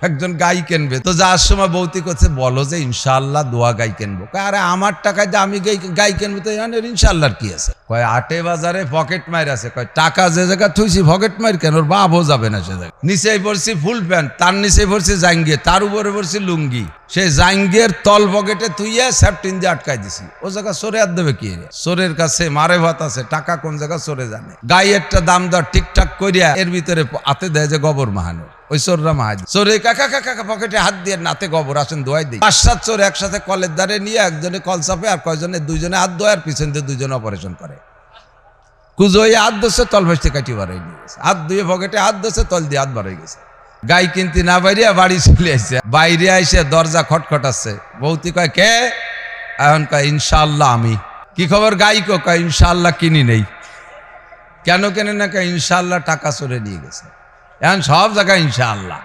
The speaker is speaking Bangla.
একজন গাই কিনবে, তো যাওয়ার সময় বৌতি করছে বলো যে ইনশাআল্লাহ দোয়া গাই কিনবো। আরে আমার টাকায় যে আমি গাই কিনবো, তো ইনশাআল্লাহর কি আছে? কয় আটে বাজারে পকেট মার আছে। কয় টাকা যে জায়গা থুইছি পকেট মার কেন, ওর বাপও যাবে না সে জায়গা। নিচেই পড়ছি ফুল প্যান্ট, তার নিচে পড়ছি জাঙ্গিয়ে, তার উপরে পড়ছি লুঙ্গি। সে জাঙ্গিয়ের তল পকেটে তুইয়া স্যাপটিন দিয়ে আটকাই দিছি। ও জায়গা সরে আর দেবে কি? চোরের কাছে মারে ভাত আছে, টাকা কোন জায়গা চোরে জানে। গাই একটা দাম দর ঠিকঠাক করিয়া এর ভিতরে হাতে দেয় যে গোবর মাহানো। ওই চোররা মাহাজ চোরে কাকা কাকা পকেটে হাত দিয়ে নাতে গোবর আসেন দোয়াই দিই। 5-7 চোর একসাথে কলের দ্বারে নিয়ে একজনে কল চাপে, আর কয়জনে দুইজনে হাত ধোয়, আর পিছন দিয়ে দুইজনে অপারেশন করে। কুজো হাত ধরছে, তল ভাসতে কাটি বাড়াই নিয়ে গেছে। হাত ধুয়ে পকেটে হাত ধরছে, তল দিয়ে হাত বাড়াই গেছে। গাই কিনতে না বাইরিয়া বাড়ি চলে আসছে। বাইরে আইসে দরজা খটখটাচ্ছে। বৌতি কয় কে? এখন কয় ইনশাআল্লাহ আমি। কি খবর গাই? কয় ইনশাআল্লাহ কিনি নেই। কেন কেনে না? কয় ইনশাআল্লাহ টাকা চোরে নিয়ে গেছে। এখন সব জায়গায় ইনশাআল্লাহ।